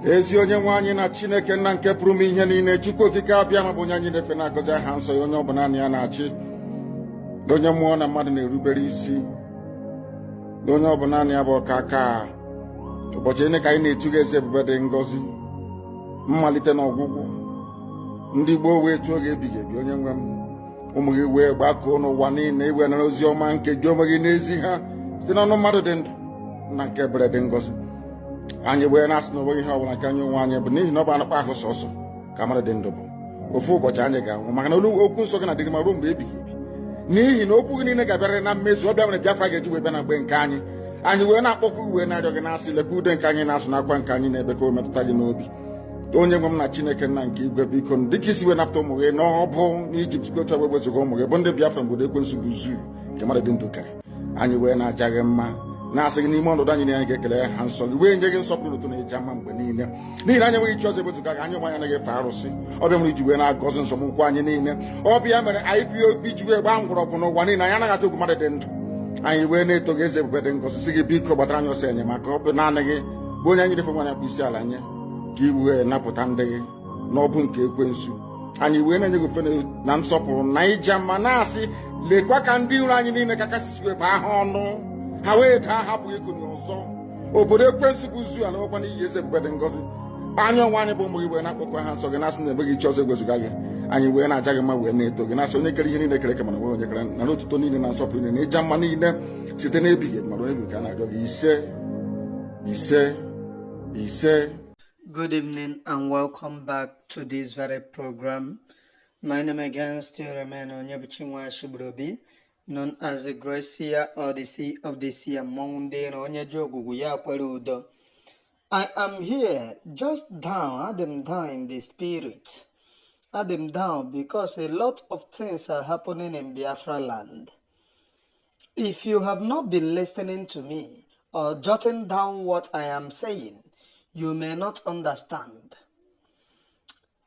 ezi onye nwe anyị na Chineke nna nke pụrụ m ihe niile, Chukwu okike abịa ma bụ onye anyị na-efe na-agọzi aha nsọ ya, onye ọ bụ naanị ya na-achị, onye mmụọ na mmadụ na-erubere isi, onye ọ bụ naanị ya bụ ọka aka. Ụbọchị ene ka anyị na-etu gị eze ebube dị ngọzi, mmalite na ọgwụgwụ. Ndị Igbo wee tụọ gị ebighị ebi, onye nwe m, ụmụ gị wee gbakọọ n'ụwa niile iwe nara ozi ọma nke gị onwe gị n'ezi ha site n'ọnụ mmadụ dị ndụ na nke ebere dị ngọzi. Anyị wee na-asị na onweghị ihe ọbụla nke anyị onwe anyị bụ n'ihi na ọ bụ anụkpa ahụ sọsọ ka mmadụ dị ndụ bụ. Ofu ụbọchị anyị ga-anwụ, maka na okwu nsọ gị na-adịrị ma ruo mgbe ebighị ebi, n'ihi na okwu gị niile ga-abịarịrị na mmezu. Ọ bịa nwere Biafra ga-eji wee bịa na mgbe nke anyị. Anyị wee na-akpọkụ uwe na-arịọ gị na-asị lekwa ude nke anyị na-asụ n'akwa nke anyị na-ebe ka o metụta gị n'obi. Onye nwe m na Chineke nna nke igwe, biko dịka isi wee napụta ụmụ gị n'ọbụ n'Ijipt gotu ọgbe wezuga ụmụ gị bụ ndị Biafra mgbe ekwensu bụ zuu nke mmadụ dị ndụ kere. Anyị wee na-aja gị mma, na-asị gị n'ime ọnọdụ anyị anyị ga-ekele ha nsọ gị, wee nye gị nsọpụrụ n'ụtụ na ịja mma mgbe niile, n'ihi na anyị enweghị chi ọzọ ewezuga gị. Anyị onwe anyị anaghị efe arụsị. Ọbịa mere iji wee na-agọzi nsọmụkwụ anyị niile. Ọbịa mere IPOB ji wee gbaa mgbọrọgwụ n'ụwa niile. Anyị anaghị atụ egwu mmadụ dị ndụ. Anyị wee na-eto gị eze ebube dị ngọzi, sị gị biko gbatara anyị ọsọ enyemaka. Ọ bụ naanị gị bụ onye anyị na-efe nwanyị akpụ isi ala nye ka i wee napụta ndị gị n'ọbụ nke ekwensu. Anyị wee na-enye gị ofe na nsọpụrụ na ịja mma, na-asị lekwa ka ndị iro anyị niile ka kasị wee baa ha ọnụ, ha wee daa hapụghị ekoni ọzọ. Obodo ekwensu bụ zu ala nwekwa n'ihi eze ebube dị ngọzi. Anyị onwe anyị bụ ụmụ gị wee na-akpọkwa ha nsọ gị, na-asị na enweghị chi ọzọ egwezuga gị. Anyị wee na-aja gị mma, wee na-eto gị, na-asị onye kere ihe niile kere eke mana nwere onye kere na n'otuto niile na nsọpụrụ niile na ịja mma niile site n'ebighị ebi mara onye bi ka a na-arịọ gị. Ise. Good evening and welcome back to this very program. My name again still remains Onyebuchinwa Shibrobi, known as the Great Seer or the Sea of the Sea among the Onyejogugu Yakwarudo. I am here just down, Adam down in the spirit. Adam down because a lot of things are happening in Biafra land. If you have not been listening to me or jotting down what I am saying, you may not understand.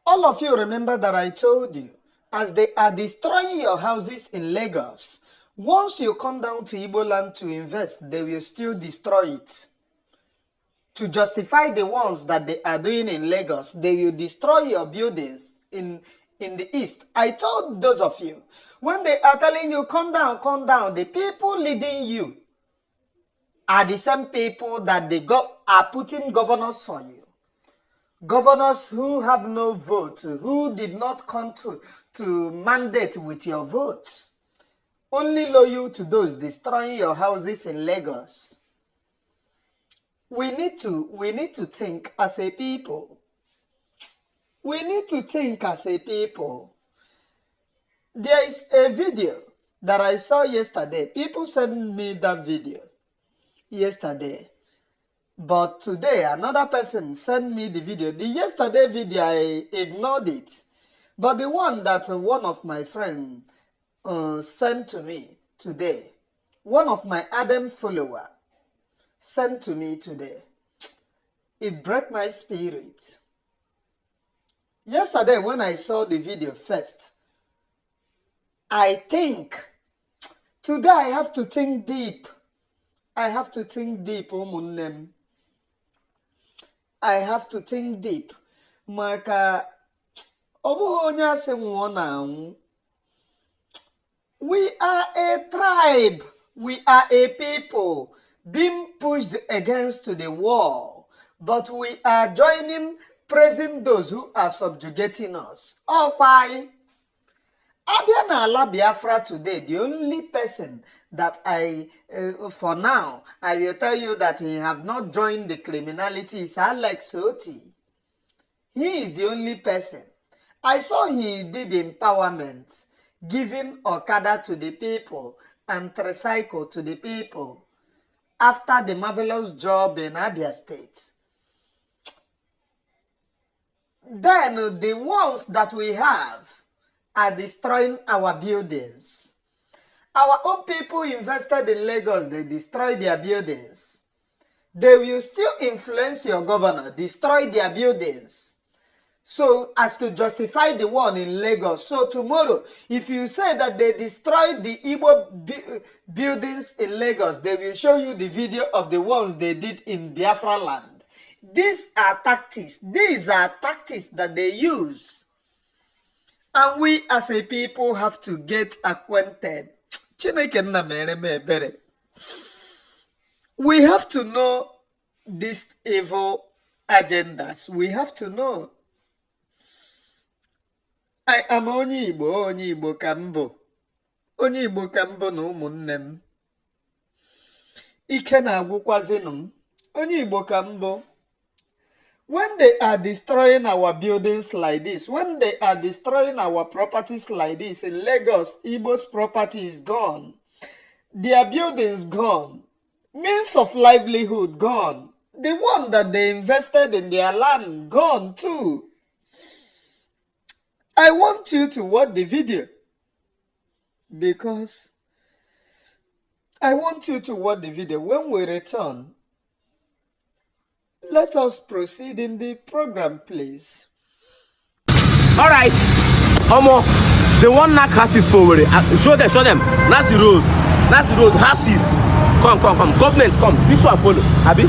All of you remember that I told you, as they are destroying your houses in Lagos, once you come down to Igbo land to invest, they will still destroy it. To justify the ones that they are doing in Lagos, they will destroy your buildings in the east. I told those of you, when they are telling you, come down, the people leading you are the same people that are putting governors for you. Governors who have no vote, who did not come to mandate with your votes. Only loyal to those destroying your houses in Lagos. We need to think as a people. We need to think as a people. There is a video that I saw yesterday. People sent me that video yesterday. But today, another person sent me the video. The yesterday video, I ignored it. But the one that one of my friends sent to me today, one of my ardent followers sent to me today, it broke my spirit. Yesterday, when I saw the video first, I think, today I have to think deep. I have to think deep, Omunnem. I have to think deep. Maka, Obuhonya se we are a tribe. We are a people being pushed against the wall. But we are joining, praising those who are subjugating us. Oh, why? Abia na ala Biafra today, the only person that for now, I will tell you that he have not joined the criminality is Alex Oti. He is the only person. I saw he did empowerment, giving Okada to the people and tricycle to the people after the marvelous job in Abia State. Then the ones that we have are destroying our buildings. Our own people invested in Lagos, they destroy their buildings. They will still influence your governor, destroy their buildings, so as to justify the one in Lagos. So tomorrow, if you say that they destroyed the Igbo buildings in Lagos, they will show you the video of the ones they did in Biafra land. These are tactics. These are tactics that they use. And we as a people have to get acquainted. We have to know these evil agendas. We have to know. I am onye Igbo kambo. Onye Igbo kambo na ụmụnne m. Ike na-agwụkwazịnụ m. Onye Igbo kambo. When they are destroying our buildings like this, when they are destroying our properties like this in Lagos, Igbo's property is gone. Their buildings gone. Means of livelihood gone. The one that they invested in their land gone too. I want you to watch the video because I want you to watch the video. When we return, let us proceed in the program, please. All right, Omo, the one knock houses forward. Show them. That's the road. Houses. Come. Government come. This one follow. Abi,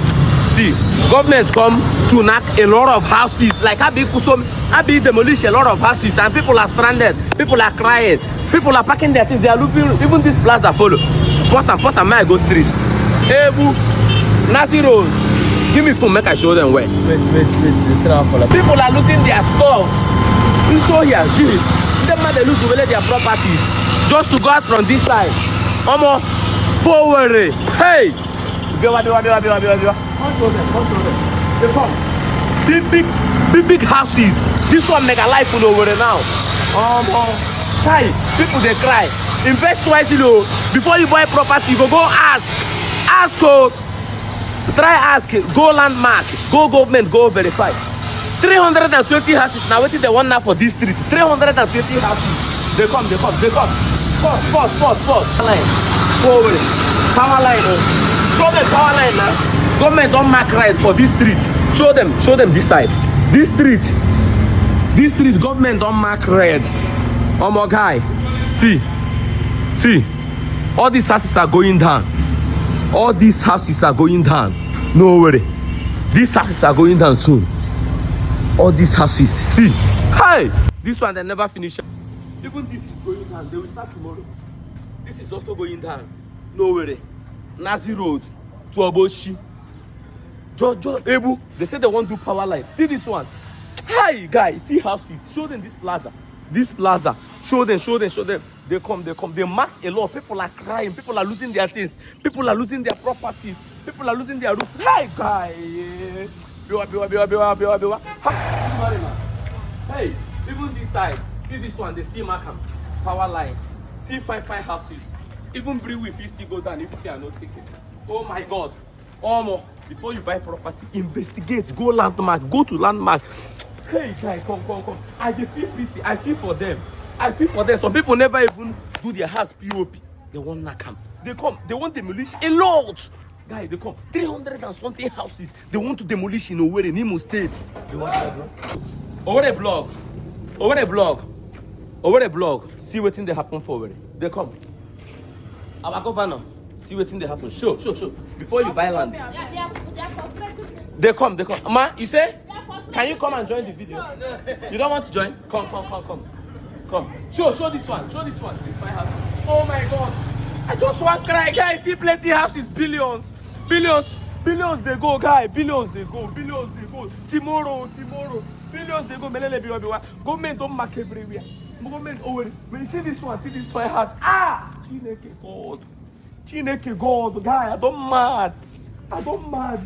see, government come to knock a lot of houses. Like Abi demolish a lot of houses, and people are stranded. People are crying. People are packing their things. They are looking. Even this plaza follow. First and I go street. Ebu, Nazi road. Give me phone, make I show them where. Wait. People are losing their stores. You show here, jeez. Them man they lose their properties just to go out from this side. Almost forward. Hey! Come show them. They come. Big houses. This one make a life full over there now. Hi, people they cry. Invest twice, before you buy property, you go ask. Try ask, go landmark, go government, go verify. 320 houses now. What is the one now for this street? 320 houses. They come. First. Line. Forward. Power line. Show them power line now. Government don't mark right for this street. Show them this side. This street, government don't mark red. Oh my guy. See. All these houses are going down. All these houses are going down. No worry. These houses are going down soon. All these houses. See. Hey! This one they never finish. Even this is going down. They will start tomorrow. This is also going down. No worry. Nazi Road to Oboshi. Just Ebu. They say they want to do power line. See this one. Hi guys. See houses. Show them this plaza. Show them. They come. They mark a lot. People are crying. People are losing their things. People are losing their properties. People are losing their roof. Hi, guy. Hey, even this side. See this one. They still mark them. Power line. See 5 houses. Even bring with you still go down if they are not taken. Oh my God. Omo, before you buy property, investigate. Go landmark. Go to landmark. Hey, guy, come. I feel pity. I feel for them. Some people never even do their house POP. They want knock. They come. They want demolish a lot. Guy, they come. 300 and something houses. They want to demolish in Imo State. They want that, bro. Over the blog. See what thing they happen for. They come. Our governor. See what thing they happen. Show. Before you buy land. They come. Ma, you say? Can you come and join the video? You don't want to join? Come. Show this one. This 5 houses. Oh my God. I just want to cry. Guys, see plenty houses. Billions they go, guy. Billions they go. Tomorrow. Billions they go. Government don't mark everywhere. Government over. When you see this 5 houses. Chineke God. Guy, I don't mad,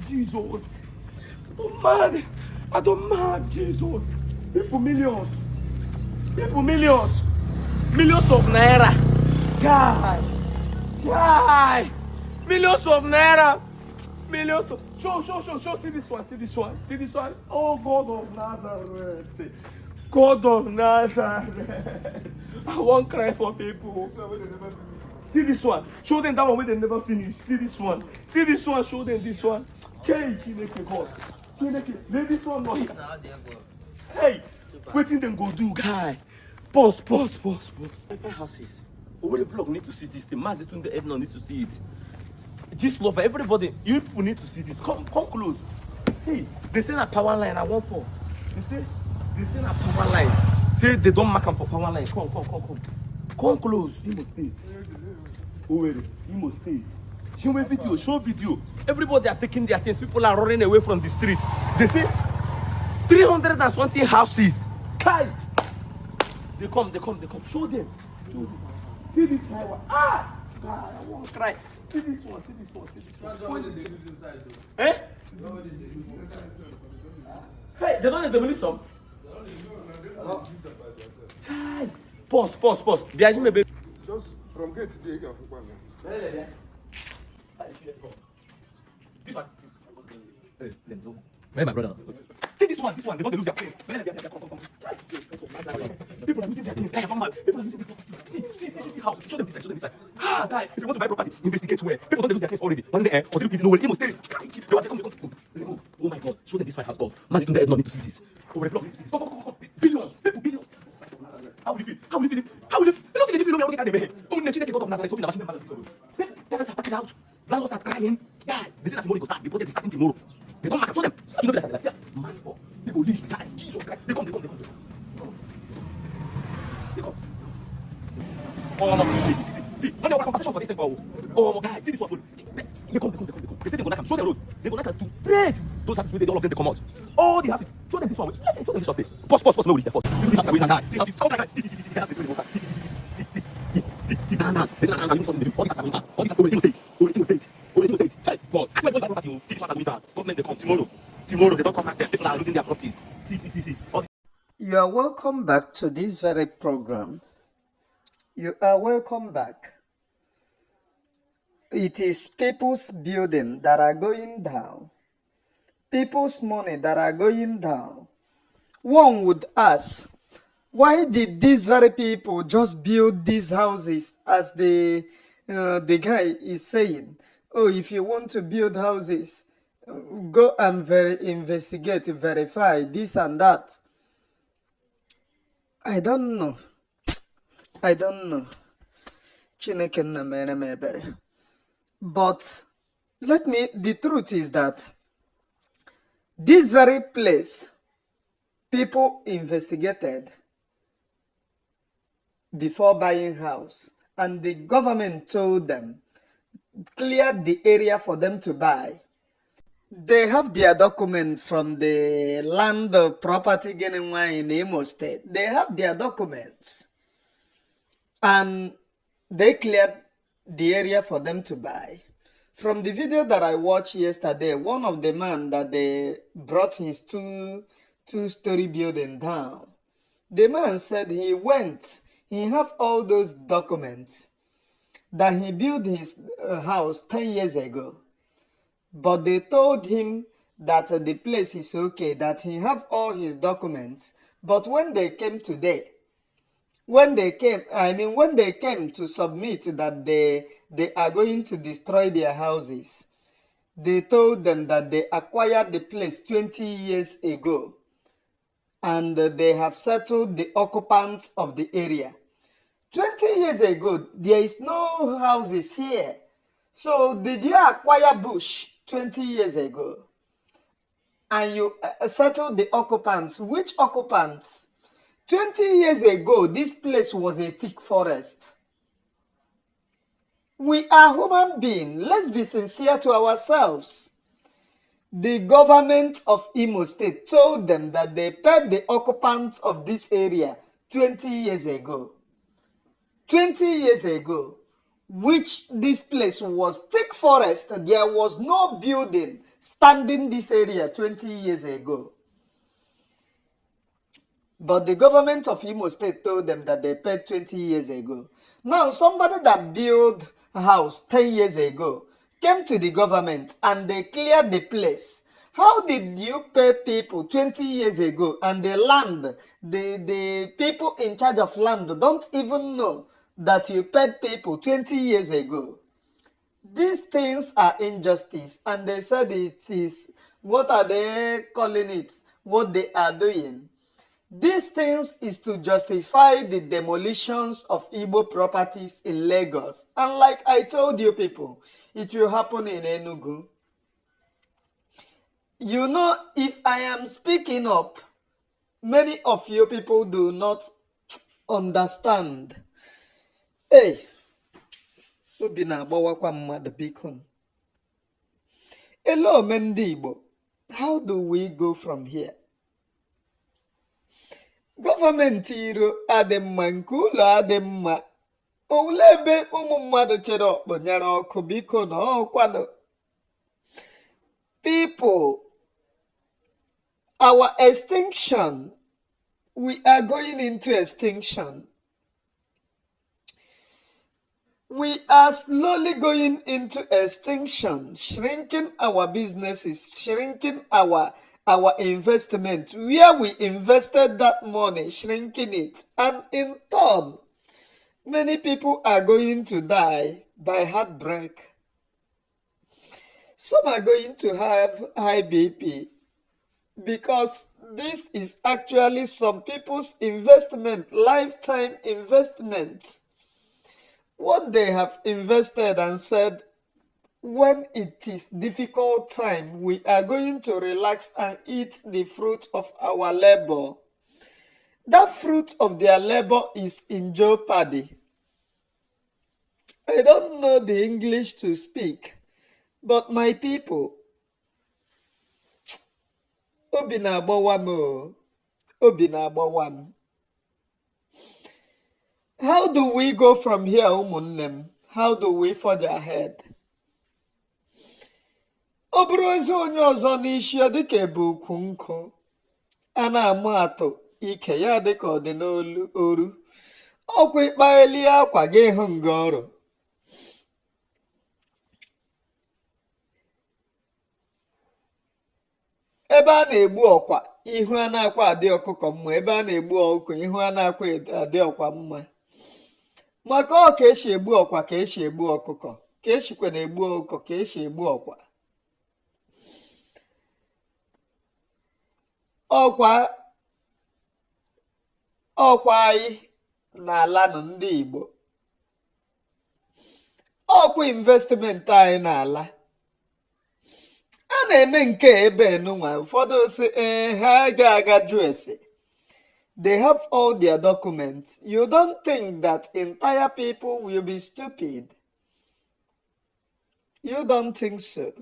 Jesus. I don't mad, Jesus. People millions of naira. Guy. Millions of naira. Show. See this one. Oh, God of Nazareth. I won't cry for people. See this one. Show them that one where they never finish. See this one. Show them this one. Change God. Let this one not here. Hey, what did them go do, guy? Pause. 5 houses. Over the block need to see this. The Mazi Nnamdi need to see it. Just love everybody. You people need to see this. Come close. Hey, they say that power line I want for. They say that power line. Say they don't mark them for power line. Come. Come close. Imo State. Owerri, Imo State. Show video. Everybody are taking their things. People are running away from the street. They say 320 houses. Kai! They come. Show them. See this highway. Ah! God, I want to cry. See this one. Eh? Hey, they don't demolish some. Child. Pause. Behind me, baby. Just from gate to the This one. Hey, where my brother? See this one. They don't lose their place. Come. People are losing their things. People are losing their property. See house. Show them this side. Ah, guy. If you want to buy property, investigate where. People don't lose their things already. One day, or the people know Imo State. Come. Oh my God. Show them this fine house called Mazi Nnamdi Kanu to see this. Come. Billions. People. How will you feel? I don't think they feel no me. Only the God of Nazareth told me that machine. Tenants are packing out. Landlords are crying. Yeah, they say that tomorrow they go start. The project is starting tomorrow. They don't mark. Show them. You know that. Man, people leave. Guys, Jesus Christ. They come. Oh no, see. When they want compensation for this thing, oh guys, see this one. They come. They say they go knock. Show them road. They go knock to straight. Those houses where they all of them they come out. Oh, they have it. Show them this one. Show them this one. Pause. No, this. Pause. This after we can die. See, come like that. You are welcome back to this very program. You are welcome back. It is people's building that are going down. People's money that are going down. One would ask, why did these very people just build these houses as the guy is saying? Oh, if you want to build houses, go and investigate, verify this and that. I don't know. Chineke nna mere m ebere. But the truth is that this very place, people investigated before buying house, and the government told them, cleared the area for them to buy. They have their document from the land property getting in Imo State. They have their documents. And they cleared the area for them to buy. From the video that I watched yesterday, one of the men that they brought his two-story building down, the man said he have all those documents that he built his house 10 years ago. But they told him that the place is okay, that he have all his documents. But when they came today, when they came to submit that they are going to destroy their houses, they told them that they acquired the place 20 years ago and they have settled the occupants of the area. 20 years ago, there is no houses here. So did you acquire bush 20 years ago and you settled the occupants? Which occupants? 20 years ago, this place was a thick forest. We are human beings. Let's be sincere to ourselves. The government of Imo State told them that they paid the occupants of this area 20 years ago. 20 years ago, which this place was thick forest. There was no building standing this area 20 years ago. But the government of Imo State told them that they paid 20 years ago. Now, somebody that built a house 10 years ago came to the government and they cleared the place. How did you pay people 20 years ago and the land, the people in charge of land don't even know that you paid people 20 years ago? These things are injustice, and they said it is, what are they calling it? What they are doing. These things is to justify the demolitions of Igbo properties in Lagos. And like I told you people, it will happen in Enugu. You know, if I am speaking up, many of you people do not understand. Hey, obi na-agbawakwa mmadụ biko. Hello, Ndigbo. How do we go from here? Gọọmenti iro adị mma nke ụlọ adị mma. Ole ebe ụmụ mmadụ chere ọkpọnyere ọkụ biko na ọkwado. People, our extinction, we are going into extinction. We are slowly going into extinction, shrinking our businesses, shrinking our investment. Where we invested that money, shrinking it. And in turn, many people are going to die by heartbreak. Some are going to have high BP because this is actually some people's investment, lifetime investment. What they have invested and said, when it is difficult time, we are going to relax and eat the fruit of our labor. That fruit of their labor is in jeopardy. I don't know the English to speak, but my people, obi na-agbawa m o, obi na-agbawa m. How do we go from here, ụmụnne m? How do we forge ahead? Ọ bụrụ ezi onye ọzọ n'isi ya dịka ebe ukwu nkụ, a na-amụ atụ ike ya dịka ọ dị n'olu oru. Ọkwa ịkpagheli akwa gị hụ nga ọrụ. Ebe a na-egbu ọkwa, ihu a na-akwa adị ọkụkọ mma. Ebe a na-egbu ọkụkọ, ihu a na-akwa adị ọkwa mma. Maka ọ ka esi egbu ọkwa ka esi egbu ọkụkọ, ka esikwa na egbu ọkụkọ ka esi egbu ọkwa. Ọkwa anyị n'ala nọ ndị Igbo. Ọkwa investment anyị n'ala. A na-eme nke ebe enunwa ụfọdụ si ha ga-agaju ese. They have all their documents. You don't think that entire people will be stupid. You don't think so.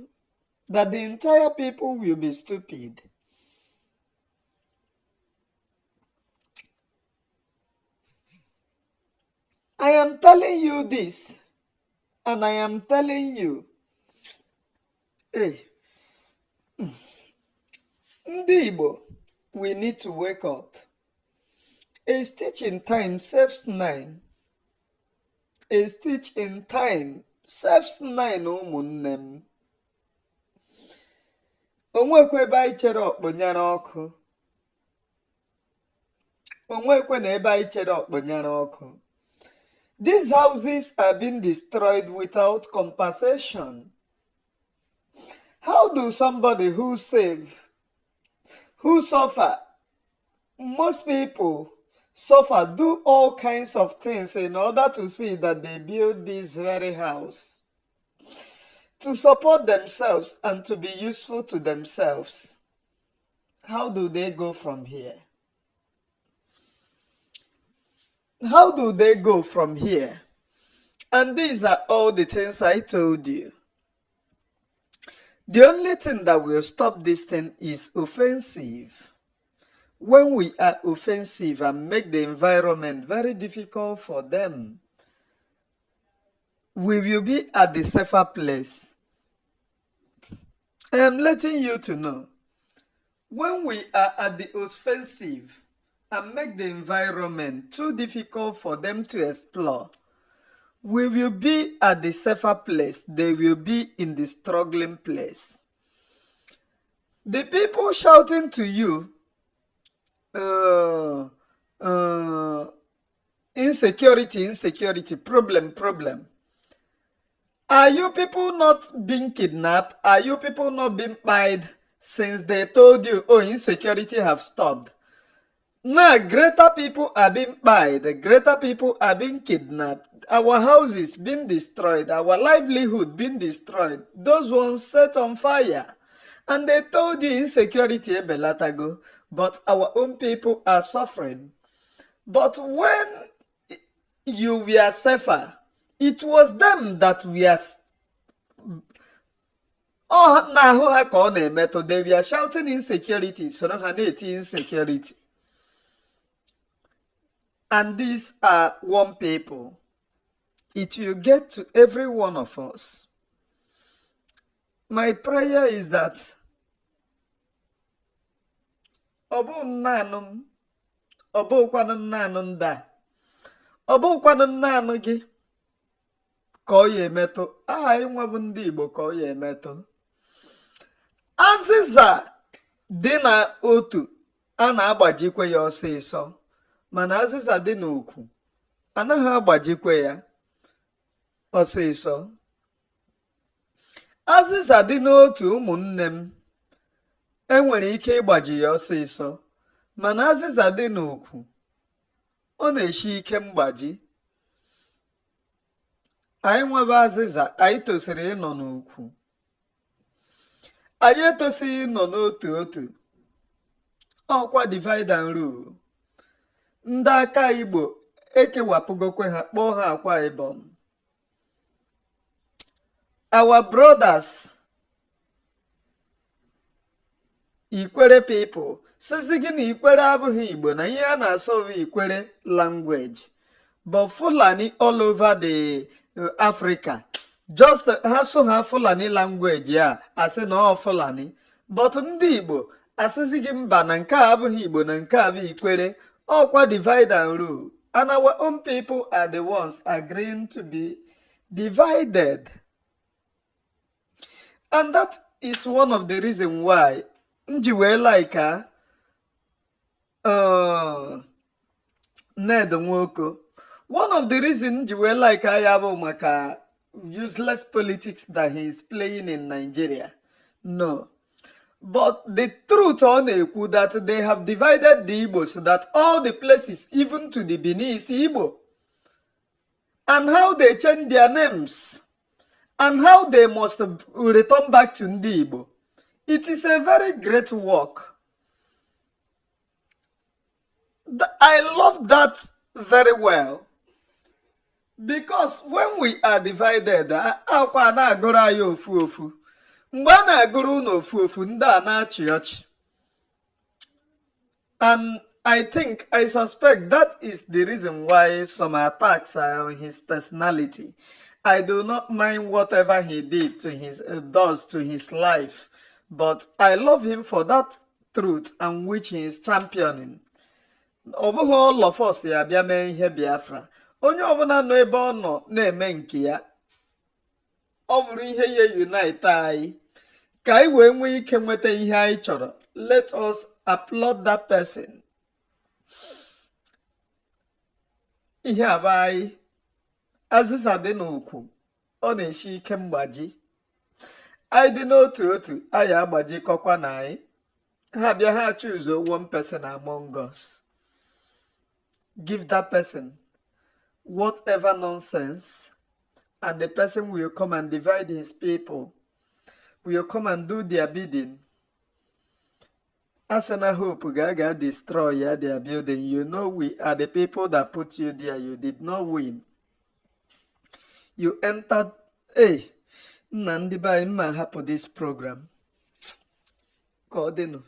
That the entire people will be stupid. I am telling you this, and I am telling you, hey, Ndigbo, we need to wake up. A stitch in time saves 9. A stitch in time saves 9, ụmụnne m. Onwekwe ebe anyị chere ọkpọnyere ọkụ. Onwekwe na ebe anyị chere ọkpọnyere ọkụ. These houses are being destroyed without compensation. How do somebody who save, who suffer, most people suffer, do all kinds of things in order to see that they build this very house, to support themselves and to be useful to themselves? How do they go from here? How do they go from here? And these are all the things I told you. The only thing that will stop this thing is offensive. When we are offensive and make the environment very difficult for them, we will be at the safer place. I am letting you to know, when we are at the offensive and make the environment too difficult for them to explore, we will be at the safer place. They will be in the struggling place. The people shouting to you, insecurity, problem. Are you people not being kidnapped? Are you people not being pied since they told you, oh, insecurity have stopped? Now, greater people are being pied. Greater people are being kidnapped. Our houses being destroyed. Our livelihood being destroyed. Those ones set on fire. And they told you insecurity ebelatago, but our own people are suffering. But when you were safer, it was them that were now they were shouting insecurity, so no insecurity. And these are one people. It will get to every one of us. My prayer is that Obukwanum Nanum Obukwanum Nanu gi Koye meto. Nwabu Ndigbo Koye meto. Azịza dị na otu a na-agbajikwe ya ọsịsọ, mana azịza dị n'ukwu anaghị agbajikwe ya ọsịsọ. Azịza dị n'otu ụmụnne m enwere ike ịgbaji ya ọsịsọ, mana azịza dị n'ukwu ọ na-eshi ike mgbaji. Anyị nwebe azịza, anyị tosiri ịnọ n'ukwu, anyị etosighị ịnọ n'otu otu. Ọkwa divide and rule. Ndị aka Igbo ekewapụgokwe ha, kpọọ ha Akwa Ibom. Our brothers Ikwere people sizi gị na Ikwere abụghị Igbo, na ihe a na-asọ Ikwere language, but Fulani all over the Africa. Just ha Fulani language ya asị na ọ Fulani, but ndị Igbo asịzi gị mba na nke a abụghị Igbo na nke a bụ Ikwere. Ọkwa divide and rule, and our own people are the ones agreeing to be divided. And that is one of the reasons why njiwe like Ned Nwoko. One of the reasons njiwe like Ayabo maka useless politics that he is playing in Nigeria. No. But the truth on Eku that they have divided the Igbo so that all the places, even to the Benin, is Igbo. And how they change their names. And how they must return back to Ndigbo. It is a very great work. I love that very well. Because when we are divided, and I suspect that is the reason why some attacks are on his personality. I do not mind whatever he did to does to his life, but I love him for that truth and which he is championing. Over all of us, Biafra. Onye ọbụla nọ ebe ọ nọ na-eme nke ya, ọ bụrụ ihe ya unite anyị ka anyị wee nwee ike nweta ihe anyị chọrọ. Let us applaud that person. Ihe aba anyị azịza dị n'ukwu ọ na-eshi ike mgbaji. Anyị dị n'otu otu anyị agbajikọkwa na anyị. Ha bịa ha choose one person among us. Give that person whatever nonsense, and the person will come and divide his people, will come and do their bidding. Asana hope Gaga destroy their building. You know we are the people that put you there. You did not win. You entered. Hey, Nnamdi Kanu happen this program. Cordino.